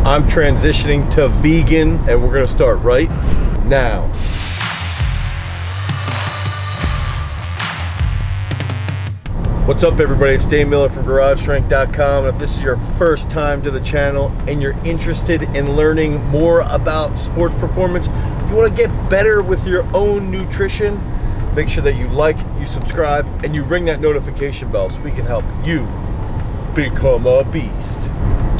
I'm transitioning to vegan, and we're gonna start right now. What's up, everybody? It's Dane Miller from GarageStrength.com. And if this is your first time to the channel and you're interested in learning more about sports performance, you want to get better with your own nutrition, make sure that you like, you subscribe, and you ring that notification bell so we can help you become a beast.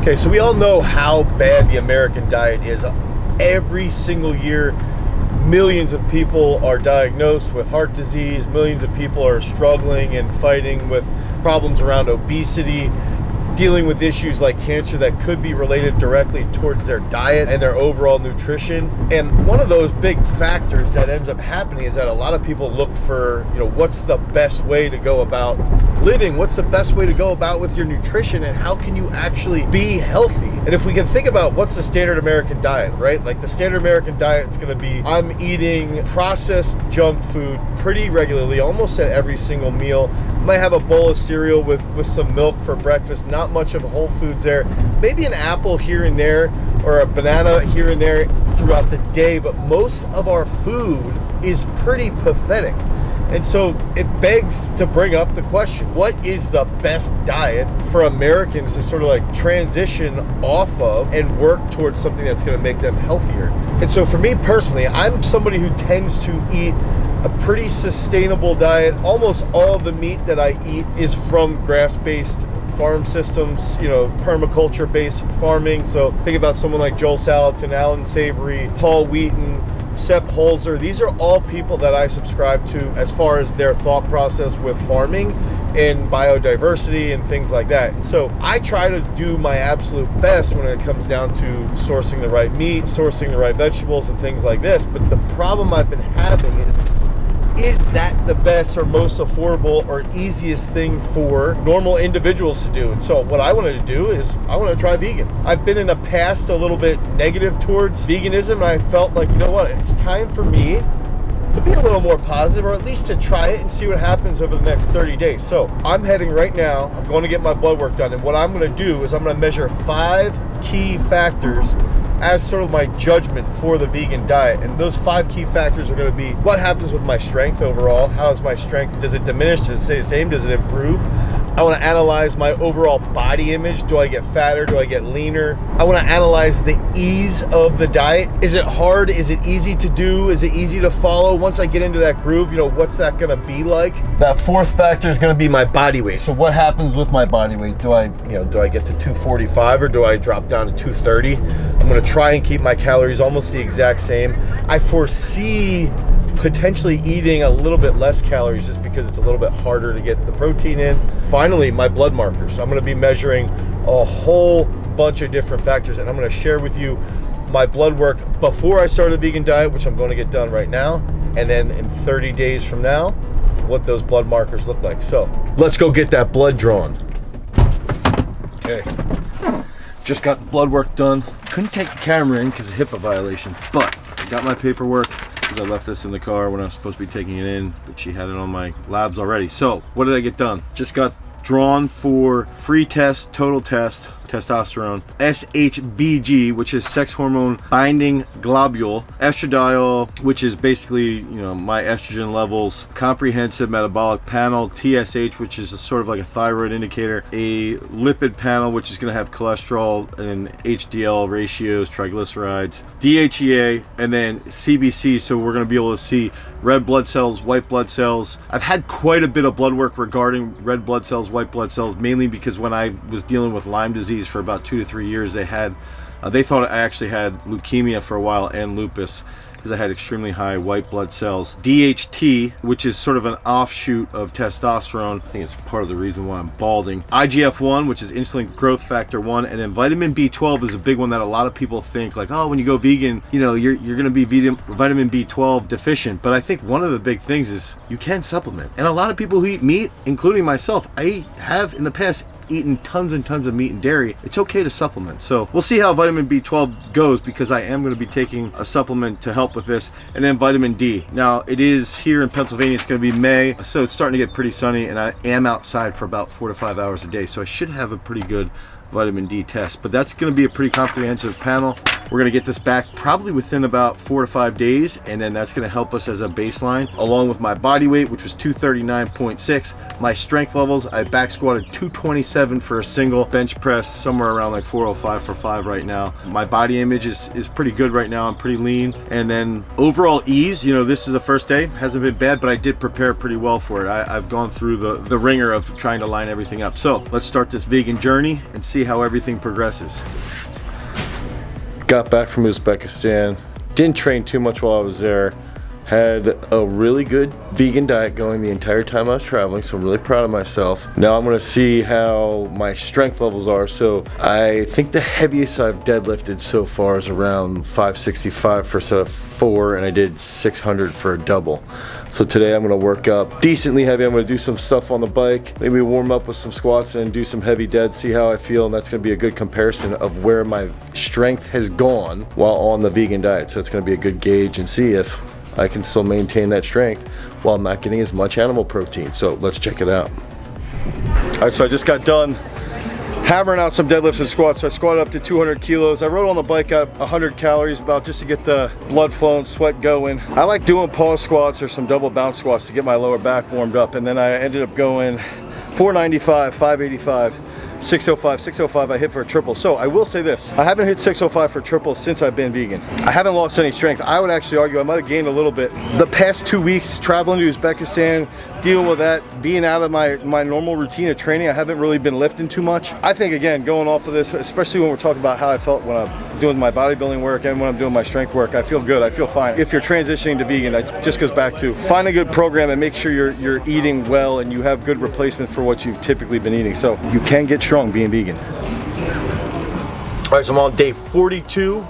Okay, so we all know how bad the American diet is. Every single year, millions of people are diagnosed with heart disease. Millions of people are struggling and fighting with problems around obesity, dealing with issues like cancer that could be related directly towards their diet and their overall nutrition. And one of those big factors that ends up happening is that a lot of people look for, what's the best way to go about living? What's the best way to go about with your nutrition, and how can you actually be healthy? And if we can think about what's the standard American diet, right? Like the standard American diet is going to be, I'm eating processed junk food pretty regularly, almost at every single meal. Might have a bowl of cereal with some milk for breakfast, not much of whole foods there. Maybe an apple here and there, or a banana here and there throughout the day, but most of our food is pretty pathetic. And so it begs to bring up the question, what is the best diet for Americans to sort of like transition off of and work towards something that's going to make them healthier? And so for me personally, I'm somebody who tends to eat a pretty sustainable diet. Almost all of the meat that I eat is from grass-based farm systems, permaculture-based farming. So think about someone like Joel Salatin, Alan Savory, Paul Wheaton, Sepp Holzer. These are all people that I subscribe to as far as their thought process with farming and biodiversity and things like that. And so I try to do my absolute best when it comes down to sourcing the right meat, sourcing the right vegetables and things like this. But the problem I've been having is that the best or most affordable or easiest thing for normal individuals to do? And so what I wanted to do is I want to try vegan. I've been in the past a little bit negative towards veganism, and I felt like, it's time for me to be a little more positive, or at least to try it and see what happens over the next 30 days. So I'm heading right now, I'm going to get my blood work done, and what I'm going to do is I'm going to measure 5 key factors as sort of my judgment for the vegan diet. And those 5 key factors are going to be, what happens with my strength overall? How is my strength? Does it diminish? Does it stay the same? Does it improve? I want to analyze my overall body image. Do I get fatter? Do I get leaner? I want to analyze the ease of the diet. Is it hard? Is it easy to do? Is it easy to follow? Once I get into that groove, what's that going to be like? That 4th factor is going to be my body weight. So what happens with my body weight? Do I get to 245 or do I drop down to 230? I'm going to try and keep my calories almost the exact same. I foresee potentially eating a little bit less calories just because it's a little bit harder to get the protein in. Finally, my blood markers. I'm going to be measuring a whole bunch of different factors, and I'm going to share with you my blood work before I start a vegan diet, which I'm going to get done right now, and then in 30 days from now, what those blood markers look like. So let's go get that blood drawn. Okay. Just got the blood work done. Couldn't take the camera in because of HIPAA violations, but I got my paperwork because I left this in the car when I was supposed to be taking it in, but she had it on my labs already. So what did I get done? Just got drawn for free test, total test, testosterone, SHBG, which is sex hormone binding globule, estradiol, which is basically, my estrogen levels, comprehensive metabolic panel, TSH, which is sort of like a thyroid indicator, a lipid panel, which is going to have cholesterol and HDL ratios, triglycerides, DHEA, and then CBC. So we're going to be able to see red blood cells, white blood cells. I've had quite a bit of blood work regarding red blood cells, white blood cells, mainly because when I was dealing with Lyme disease for about 2 to 3 years, they thought I actually had leukemia for a while and lupus, because I had extremely high white blood cells. DHT, which is sort of an offshoot of testosterone. I think it's part of the reason why I'm balding. IGF-1, which is insulin growth factor 1, and then vitamin B12 is a big one that a lot of people think like, oh, when you go vegan, you're going to be vitamin B12 deficient. But I think one of the big things is you can supplement. And a lot of people who eat meat, including myself, I have in the past eaten tons and tons of meat and dairy. It's okay to supplement. So we'll see how vitamin B12 goes, because I am going to be taking a supplement to help with this. And then vitamin D. Now it is here in Pennsylvania, it's going to be May, so it's starting to get pretty sunny, and I am outside for about 4 to 5 hours a day, so I should have a pretty good vitamin D test. But that's going to be a pretty comprehensive panel. We're going to get this back probably within about 4 to 5 days, and then that's going to help us as a baseline, along with my body weight, which was 239.6. My strength levels, I back squatted 227 for a single, bench press somewhere around like 405 for 5 right now. My body image is pretty good right now. I'm pretty lean. And then overall ease, you know, this is the first day, hasn't been bad, but I did prepare pretty well for it. I've gone through the ringer of trying to line everything up. So let's start this vegan journey and see how everything progresses. Got back from Uzbekistan, didn't train too much while I was there, had a really good vegan diet going the entire time I was traveling, so I'm really proud of myself. Now I'm gonna see how my strength levels are. So I think the heaviest I've deadlifted so far is around 565 for a set of 4, and I did 600 for a double. So today I'm gonna work up decently heavy. I'm gonna do some stuff on the bike, maybe warm up with some squats and do some heavy dead, see how I feel, and that's gonna be a good comparison of where my strength has gone while on the vegan diet. So it's gonna be a good gauge and see if I can still maintain that strength while I'm not getting as much animal protein. So let's check it out. All right, so I just got done hammering out some deadlifts and squats. So I squatted up to 200 kilos. I rode on the bike at 100 calories about just to get the blood flow and sweat going. I like doing pause squats or some double bounce squats to get my lower back warmed up. And then I ended up going 495, 585. 605, 605 I hit for a triple. So I will say this, I haven't hit 605 for triple since I've been vegan. I haven't lost any strength. I would actually argue I might have gained a little bit. The past 2 weeks traveling to Uzbekistan, dealing with that, being out of my normal routine of training, I haven't really been lifting too much. I think, again, going off of this, especially when we're talking about how I felt when I'm doing my bodybuilding work and when I'm doing my strength work, I feel good, I feel fine. If you're transitioning to vegan, it just goes back to find a good program and make sure you're eating well and you have good replacement for what you've typically been eating. So you can get strong being vegan. All right, so I'm on day 42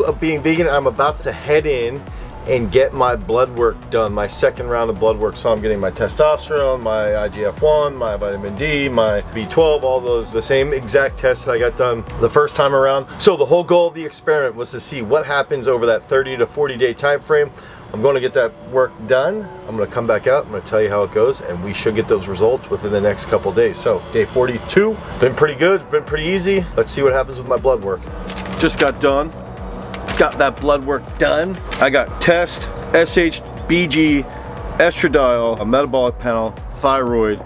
of being vegan. I'm about to head in and get my blood work done, my second round of blood work. So I'm getting my testosterone, my IGF-1, my vitamin D, my B12, all those, the same exact tests that I got done the first time around. So the whole goal of the experiment was to see what happens over that 30 to 40 day time frame. I'm going to get that work done. I'm going to come back out. I'm going to tell you how it goes, and we should get those results within the next couple days. So day 42, been pretty good, been pretty easy. Let's see what happens with my blood work. Just got done. Got that blood work done. I got test, SH, BG, estradiol, a metabolic panel, thyroid,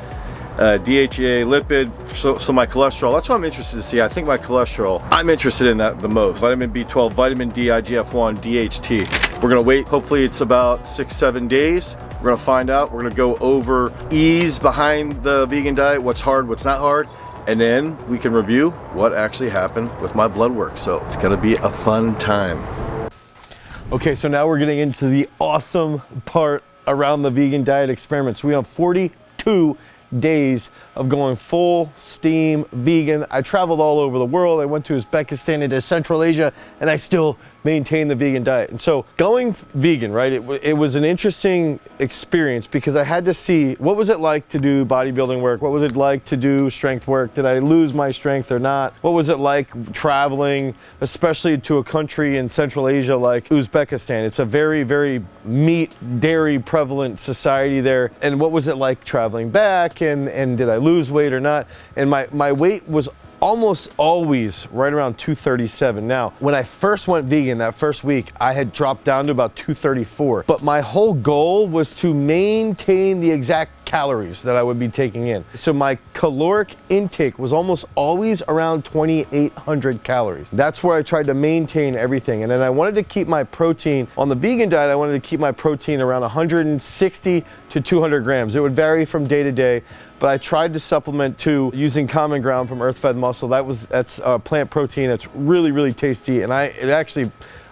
DHEA, lipid, so my cholesterol. That's what I'm interested to see. I think my cholesterol, I'm interested in that the most. Vitamin B12, vitamin D, IGF-1, DHT. We're gonna wait, hopefully it's about 6-7 days. We're gonna find out. We're gonna go over ease behind the vegan diet, what's hard, what's not hard, and then we can review what actually happened with my blood work. So it's gonna be a fun time. Okay, so now we're getting into the awesome part around the vegan diet experiments. We have 42 days of going full steam vegan. I traveled all over the world. I went to Uzbekistan, into Central Asia, and I still maintain the vegan diet. And so going vegan, right, it was an interesting experience because I had to see what was it like to do bodybuilding work? What was it like to do strength work? Did I lose my strength or not? What was it like traveling, especially to a country in Central Asia like Uzbekistan? It's a very, very meat, dairy prevalent society there. And what was it like traveling back? And did I lose weight or not? And my weight was almost always right around 237. Now, when I first went vegan that first week, I had dropped down to about 234. But my whole goal was to maintain the exact calories that I would be taking in. So my caloric intake was almost always around 2,800 calories. That's where I tried to maintain everything. And then I wanted to keep my protein, on the vegan diet, I wanted to keep my protein around 160 to 200 grams. It would vary from day to day, but I tried to supplement too using Common Ground from Earth Fed Muscle. That's plant protein. That's really, really tasty, and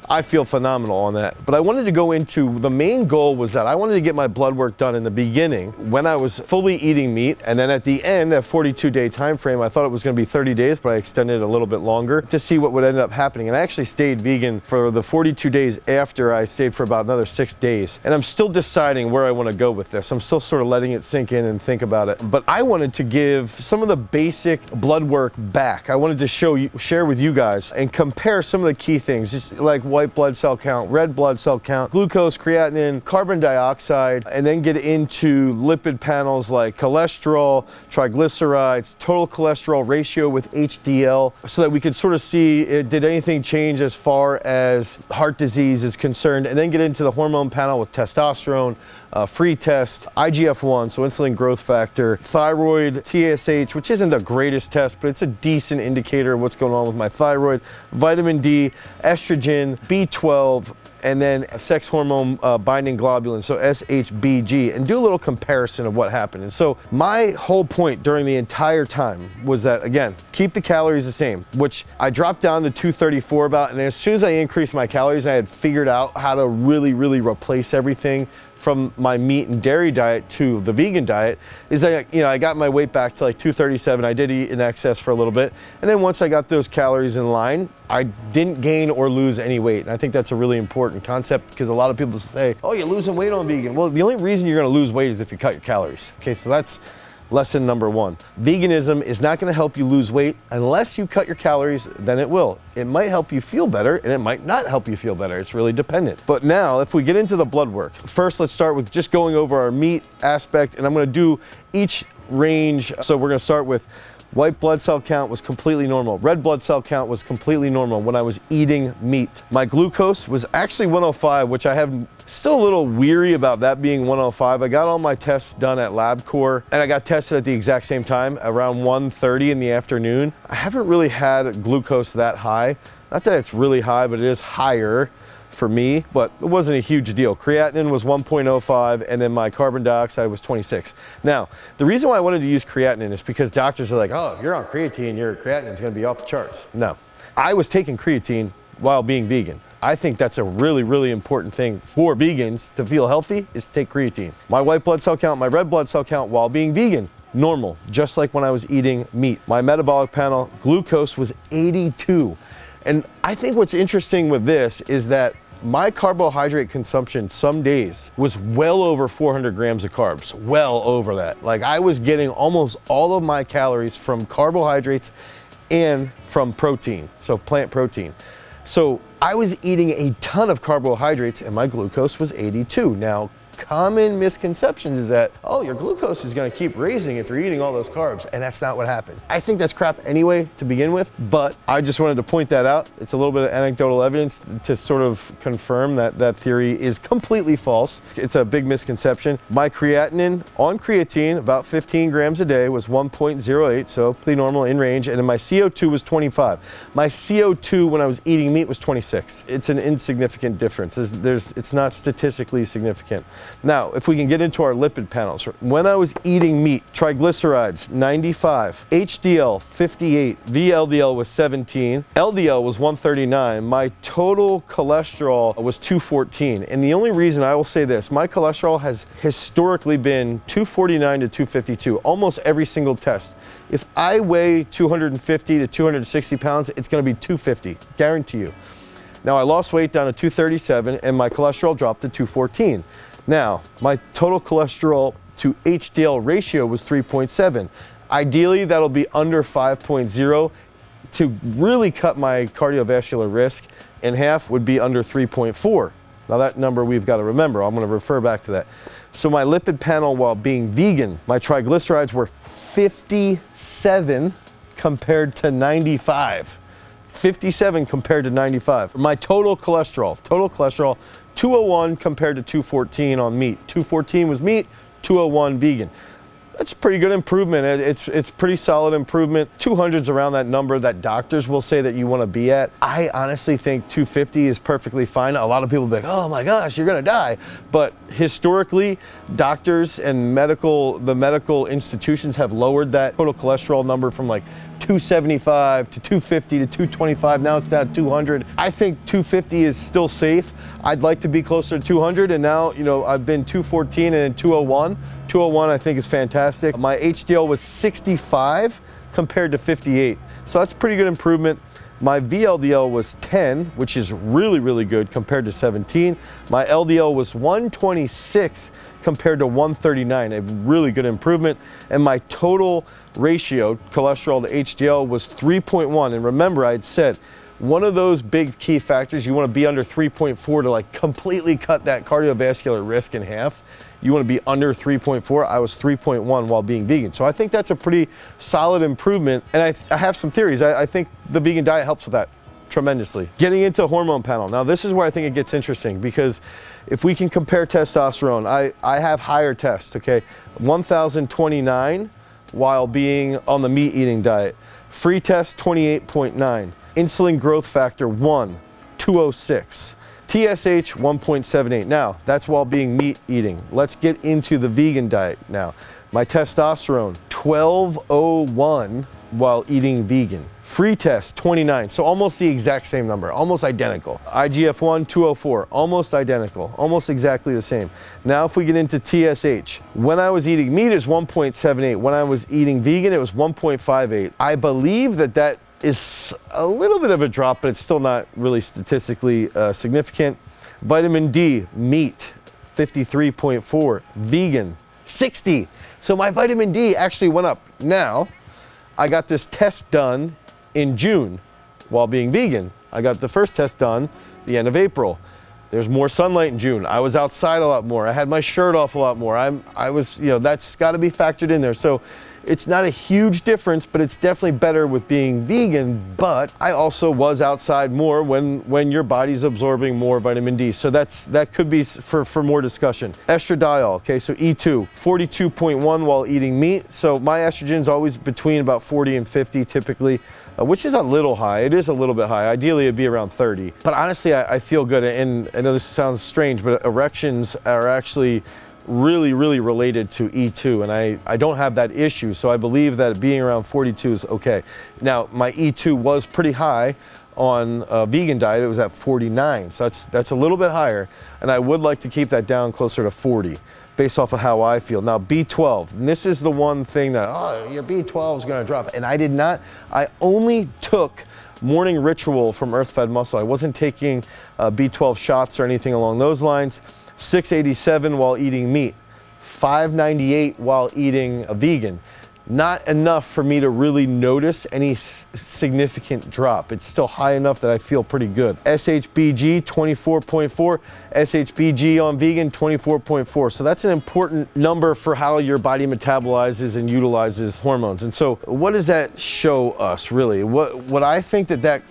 I feel phenomenal on that. But I wanted to go into, the main goal was that I wanted to get my blood work done in the beginning when I was fully eating meat, and then at the end, that 42-day time frame, I thought it was going to be 30 days, but I extended it a little bit longer to see what would end up happening. And I actually stayed vegan for the 42 days after. I stayed for about another 6 days. And I'm still deciding where I want to go with this. I'm still sort of letting it sink in and think about it. But I wanted to give some of the basic blood work back. I wanted to share with you guys and compare some of the key things, just like what white blood cell count, red blood cell count, glucose, creatinine, carbon dioxide, and then get into lipid panels like cholesterol, triglycerides, total cholesterol ratio with HDL, so that we could sort of see did anything change as far as heart disease is concerned, and then get into the hormone panel with testosterone, free test, IGF-1, so insulin growth factor, thyroid, TSH, which isn't the greatest test, but it's a decent indicator of what's going on with my thyroid, vitamin D, estrogen, B12, and then a sex hormone binding globulin, so SHBG, and do a little comparison of what happened. And so my whole point during the entire time was that, again, keep the calories the same, which I dropped down to 234 about, and as soon as I increased my calories, I had figured out how to really replace everything from my meat and dairy diet to the vegan diet, is that, I got my weight back to like 237. I did eat in excess for a little bit. And then once I got those calories in line, I didn't gain or lose any weight. And I think that's a really important concept, because a lot of people say, oh, you're losing weight on vegan. Well, the only reason you're gonna lose weight is if you cut your calories. Okay, so that's lesson number one. Veganism is not gonna help you lose weight unless you cut your calories, then it will. It might help you feel better, and it might not help you feel better. It's really dependent. But now, if we get into the blood work, first let's start with just going over our meat aspect, and I'm gonna do each range. So we're gonna start with white blood cell count was completely normal. Red blood cell count was completely normal when I was eating meat. My glucose was actually 105, which I have still a little weary about that being 105. I got all my tests done at LabCorp, and I got tested at the exact same time, around 1:30 in the afternoon. I haven't really had glucose that high. Not that it's really high, but it is higher for me, but it wasn't a huge deal. Creatinine was 1.05, and then my carbon dioxide was 26. Now, the reason why I wanted to use creatinine is because doctors are like, oh, if you're on creatine, your creatinine is gonna be off the charts. No, I was taking creatine while being vegan. I think that's a really important thing for vegans to feel healthy, is to take creatine. My white blood cell count, my red blood cell count while being vegan, normal, just like when I was eating meat. My metabolic panel, glucose was 82. And I think what's interesting with this is that my carbohydrate consumption some days was well over 400 grams of carbs, well over that. Like, I was getting almost all of my calories from carbohydrates and from protein, so plant protein. So I was eating a ton of carbohydrates, and my glucose was 82. Now, common misconceptions is that, oh, your glucose is gonna keep raising if you're eating all those carbs, and that's not what happened. I think that's crap anyway to begin with, but I just wanted to point that out. It's a little bit of anecdotal evidence to sort of confirm that that theory is completely false. It's a big misconception. My creatinine on creatine, about 15 grams a day, was 1.08, so pretty normal, in range, and then my CO2 was 25. My CO2 when I was eating meat was 26. It's an insignificant difference. It's not statistically significant. Now, if we can get into our lipid panels, when I was eating meat, triglycerides 95, HDL 58, VLDL was 17, LDL was 139, my total cholesterol was 214. And the only reason I will say this, my cholesterol has historically been 249 to 252, almost every single test. If I weigh 250 to 260 pounds, it's gonna be 250, guarantee you. Now, I lost weight down to 237, and my cholesterol dropped to 214. Now, my total cholesterol to HDL ratio was 3.7. Ideally, that'll be under 5.0. To really cut my cardiovascular risk in half would be under 3.4. Now, that number we've got to remember. I'm going to refer back to that. So my lipid panel while being vegan, my triglycerides were 57 compared to 95. 57 compared to 95. My total cholesterol, 201 compared to 214 on meat. 214 was meat, 201 vegan. That's a pretty good improvement. It's pretty solid improvement. 200's around that number that doctors will say that you want to be at. I honestly think 250 is perfectly fine. A lot of people will be like, oh my gosh, you're gonna die. But historically, doctors and the medical institutions have lowered that total cholesterol number from like 275 to 250 to 225. Now it's down to 200. I think 250 is still safe. I'd like to be closer to 200, and now, I've been 214 and then 201. 201 I think is fantastic. My HDL was 65 compared to 58. So that's a pretty good improvement. My VLDL was 10, which is really good compared to 17. My LDL was 126 compared to 139, a really good improvement. And my total ratio, cholesterol to HDL, was 3.1. And remember, I had said one of those big key factors, you want to be under 3.4 to like completely cut that cardiovascular risk in half. You want to be under 3.4. I was 3.1 while being vegan. So I think that's a pretty solid improvement. And I have some theories. I think the vegan diet helps with that tremendously. Getting into the hormone panel. Now this is where I think it gets interesting, because if we can compare testosterone, I have higher tests, okay? 1,029 while being on the meat eating diet. Free test 28.9. Insulin growth factor 1, 206. TSH 1.78. Now, that's while being meat eating. Let's get into the vegan diet now. My testosterone 1201 while eating vegan. Free test 29, so almost the exact same number, almost identical. IGF-1 204, almost identical, almost exactly the same. Now if we get into TSH, when I was eating meat it's 1.78, when I was eating vegan it was 1.58. I believe that is a little bit of a drop, but it's still not really statistically significant. Vitamin D, meat 53.4, vegan 60. So my vitamin D actually went up. Now, I got this test done in June while being vegan. I got the first test done the end of April. There's more sunlight in June. I was outside a lot more. I had my shirt off a lot more. I was, that's got to be factored in there. So it's not a huge difference, but it's definitely better with being vegan. But I also was outside more when your body's absorbing more vitamin D. So that could be for more discussion. Estradiol, okay, so E2, 42.1 while eating meat. So my estrogen's always between about 40 and 50 typically, which is a little high. It is a little bit high. Ideally it'd be around 30. But honestly, I feel good. And I know this sounds strange, but erections are actually really related to E2, and I don't have that issue, so I believe that being around 42 is okay. Now my E2 was pretty high on a vegan diet. It was at 49, so that's a little bit higher, and I would like to keep that down closer to 40 based off of how I feel. Now B12, and this is the one thing that, your B12 is going to drop, and I only took morning ritual from Earth Fed Muscle. I wasn't taking B12 shots or anything along those lines. 687 while eating meat, 598 while eating a vegan. Not enough for me to really notice any significant drop. It's still high enough that I feel pretty good. SHBG 24.4, SHBG on vegan 24.4. So that's an important number for how your body metabolizes and utilizes hormones. And so what does that show us really? What I think that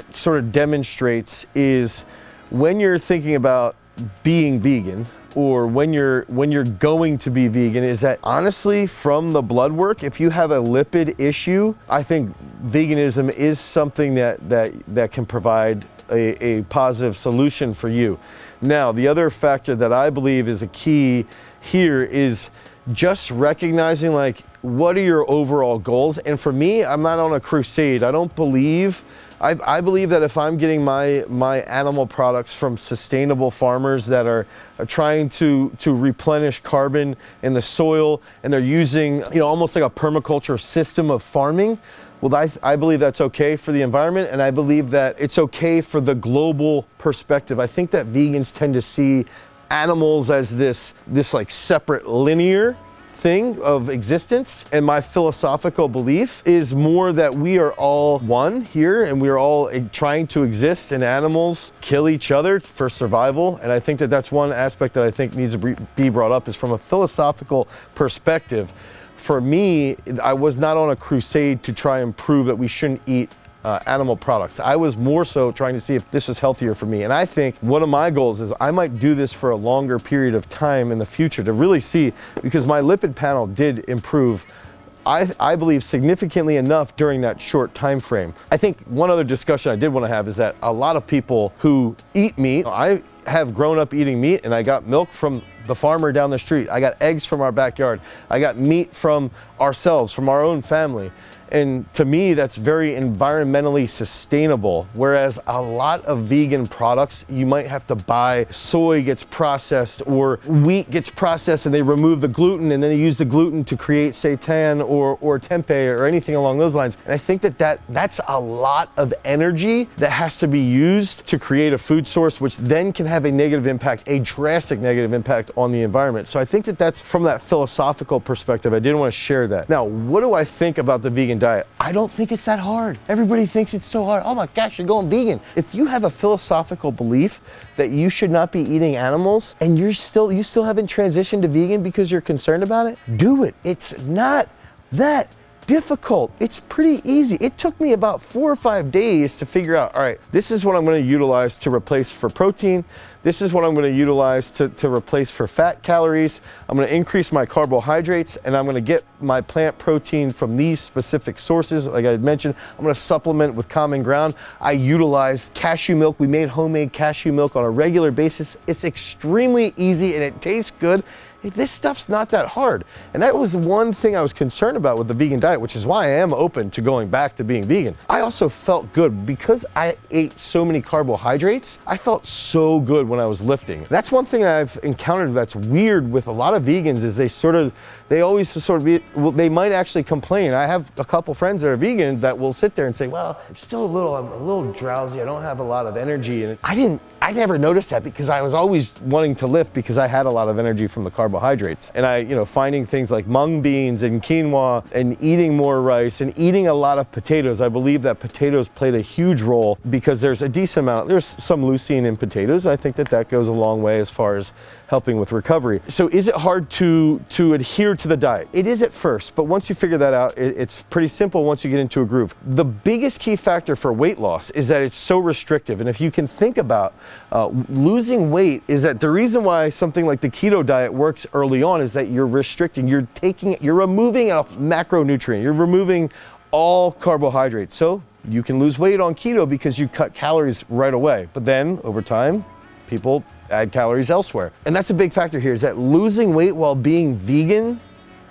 sort of demonstrates is when you're thinking about being vegan, or when you're going to be vegan, is that honestly from the blood work, if you have a lipid issue, I think veganism is something that can provide a positive solution for you. Now, the other factor that I believe is a key here is just recognizing like what are your overall goals. And for me, I'm not on a crusade. I believe that if I'm getting my animal products from sustainable farmers that are trying to replenish carbon in the soil, and they're using almost like a permaculture system of farming, well, I believe that's okay for the environment, and I believe that it's okay for the global perspective. I think that vegans tend to see animals as this like separate linear thing of existence, and my philosophical belief is more that we are all one here, and we are all trying to exist, and animals kill each other for survival. And I think that that's one aspect that I think needs to be brought up, is from a philosophical perspective. For me, I was not on a crusade to try and prove that we shouldn't eat animal products. I was more so trying to see if this was healthier for me. And I think one of my goals is I might do this for a longer period of time in the future to really see, because my lipid panel did improve, I believe, significantly enough during that short time frame. I think one other discussion I did want to have is that a lot of people who eat meat, I have grown up eating meat, and I got milk from the farmer down the street. I got eggs from our backyard. I got meat from ourselves, from our own family. And to me, that's very environmentally sustainable. Whereas a lot of vegan products, you might have to buy, soy gets processed or wheat gets processed and they remove the gluten, and then they use the gluten to create seitan or tempeh or anything along those lines. And I think that's a lot of energy that has to be used to create a food source, which then can have a negative impact, a drastic negative impact on the environment. So I think that's from that philosophical perspective. I did want to share that. Now, what do I think about the vegan vegan diet. I don't think it's that hard. Everybody thinks it's so hard. Oh my gosh, you're going vegan. If you have a philosophical belief that you should not be eating animals and you still haven't transitioned to vegan because you're concerned about it, do it. It's not that difficult. It's pretty easy. It took me about 4 or 5 days to figure out, all right, this is what I'm going to utilize to replace for protein. This is what I'm going to utilize to replace for fat calories. I'm going to increase my carbohydrates, and I'm going to get my plant protein from these specific sources. Like I had mentioned, I'm going to supplement with common ground. I utilize cashew milk. We made homemade cashew milk on a regular basis. It's extremely easy and it tastes good. This stuff's not that hard. And that was one thing I was concerned about with the vegan diet, which is why I am open to going back to being vegan. I also felt good because I ate so many carbohydrates. I felt so good when I was lifting. That's one thing I've encountered that's weird with a lot of vegans is they might actually complain. I have a couple friends that are vegan that will sit there and say, well, I'm a little drowsy. I don't have a lot of energy. And I never noticed that because I was always wanting to lift because I had a lot of energy from the carbohydrates. And finding things like mung beans and quinoa and eating more rice and eating a lot of potatoes. I believe that potatoes played a huge role because there's a decent amount, there's some leucine in potatoes. I think that goes a long way as far as helping with recovery. So is it hard to adhere to the diet? It is at first, but once you figure that out, it's pretty simple once you get into a groove. The biggest key factor for weight loss is that it's so restrictive. And if you can think about losing weight, is that the reason why something like the keto diet works early on is that you're restricting, you're removing a macronutrient, you're removing all carbohydrates. So you can lose weight on keto because you cut calories right away. But then over time, people add calories elsewhere. And that's a big factor here, is that losing weight while being vegan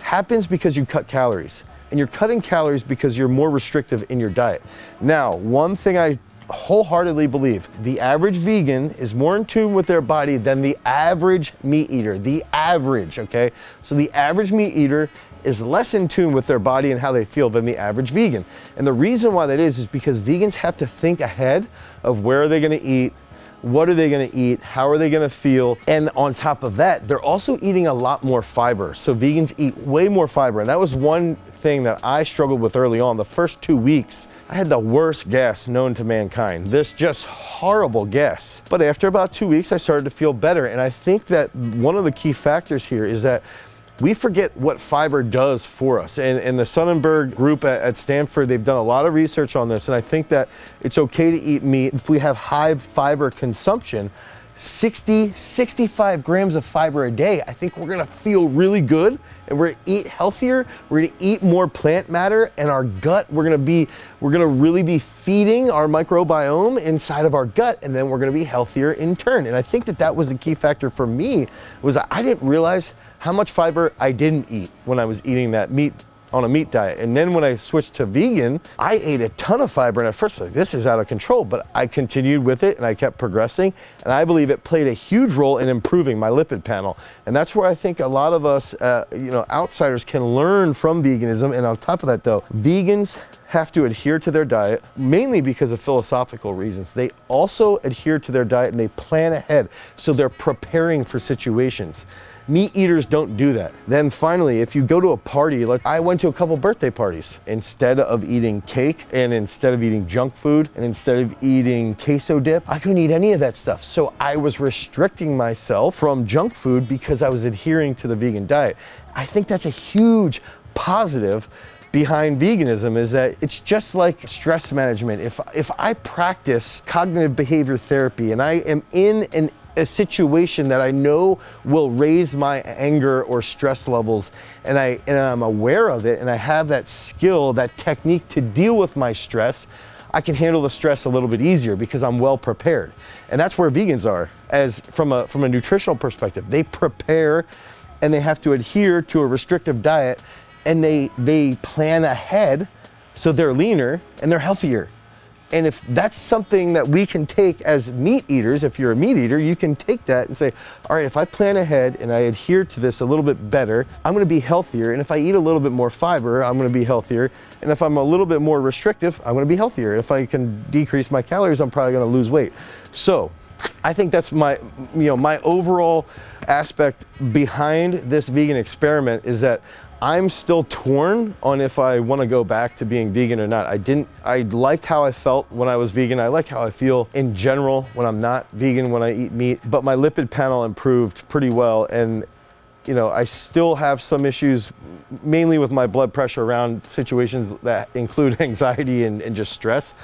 happens because you cut calories. And you're cutting calories because you're more restrictive in your diet. Now, one thing I wholeheartedly believe, the average vegan is more in tune with their body than the average meat eater. The average, okay? So the average meat eater is less in tune with their body and how they feel than the average vegan. And the reason why that is because vegans have to think ahead of where are they gonna eat, what are they gonna eat, how are they gonna feel, and on top of that, they're also eating a lot more fiber. So vegans eat way more fiber, and that was one thing that I struggled with early on. The first 2 weeks, I had the worst gas known to mankind. This just horrible gas. But after about 2 weeks, I started to feel better, and I think that one of the key factors here is that we forget what fiber does for us. And the Sonnenberg group at Stanford, they've done a lot of research on this, and I think that it's okay to eat meat if we have high fiber consumption. 65 grams of fiber a day, I think we're gonna feel really good, and we're gonna eat healthier, we're gonna eat more plant matter, and our gut, we're gonna really be feeding our microbiome inside of our gut, and then we're gonna be healthier in turn. And I think that was the key factor for me, was that I didn't realize how much fiber I didn't eat when I was eating that meat on a meat diet. And then when I switched to vegan, I ate a ton of fiber, and at first, like, this is out of control, but I continued with it and I kept progressing, and I believe it played a huge role in improving my lipid panel. And that's where I think a lot of us, outsiders can learn from veganism. And on top of that though, vegans have to adhere to their diet, mainly because of philosophical reasons. They also adhere to their diet and they plan ahead, so they're preparing for situations. Meat eaters don't do that. Then finally, if you go to a party, like I went to a couple birthday parties, instead of eating cake and instead of eating junk food and instead of eating queso dip, I couldn't eat any of that stuff. So I was restricting myself from junk food because I was adhering to the vegan diet. I think that's a huge positive behind veganism, is that it's just like stress management. If I practice cognitive behavior therapy and I am in a situation that I know will raise my anger or stress levels, and I'm aware of it, and I have that skill, that technique to deal with my stress, I can handle the stress a little bit easier because I'm well prepared. And that's where vegans are, as from a nutritional perspective. They prepare and they have to adhere to a restrictive diet, and they plan ahead, so they're leaner and they're healthier. And if that's something that we can take as meat eaters, if you're a meat eater, you can take that and say, all right, if I plan ahead and I adhere to this a little bit better, I'm gonna be healthier. And if I eat a little bit more fiber, I'm gonna be healthier. And if I'm a little bit more restrictive, I'm gonna be healthier. If I can decrease my calories, I'm probably gonna lose weight. So I think that's my overall aspect behind this vegan experiment, is that I'm still torn on if I want to go back to being vegan or not. I liked how I felt when I was vegan. I like how I feel in general when I'm not vegan, when I eat meat, but my lipid panel improved pretty well. And you know, I still have some issues, mainly with my blood pressure around situations that include anxiety and just stress.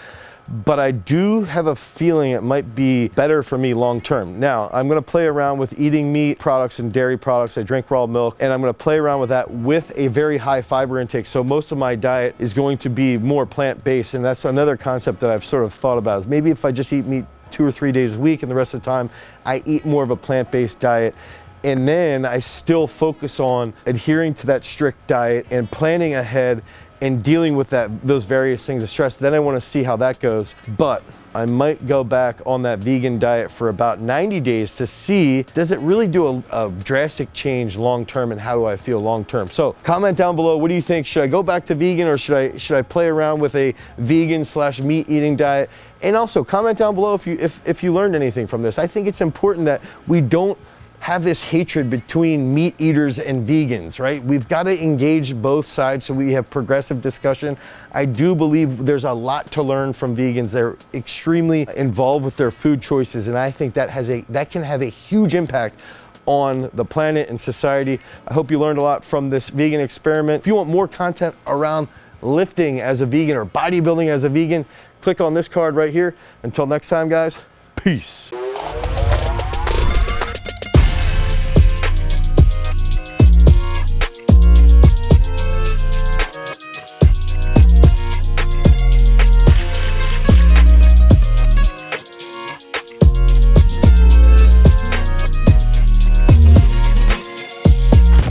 But I do have a feeling it might be better for me long term. Now, I'm gonna play around with eating meat products and dairy products. I drink raw milk, and I'm gonna play around with that with a very high fiber intake. So most of my diet is going to be more plant-based, and that's another concept that I've sort of thought about, is maybe if I just eat meat 2 or 3 days a week and the rest of the time I eat more of a plant-based diet, and then I still focus on adhering to that strict diet and planning ahead and dealing with those various things of stress. Then I want to see how that goes. But I might go back on that vegan diet for about 90 days to see, does it really do a drastic change long-term, and how do I feel long-term? So comment down below, what do you think? Should I go back to vegan, or should I play around with a vegan/meat eating diet? And also comment down below if you learned anything from this. I think it's important that we don't have this hatred between meat eaters and vegans, right? We've got to engage both sides so we have progressive discussion. I do believe there's a lot to learn from vegans. They're extremely involved with their food choices, and I think that can have a huge impact on the planet and society. I hope you learned a lot from this vegan experiment. If you want more content around lifting as a vegan or bodybuilding as a vegan, click on this card right here. Until next time, guys, peace.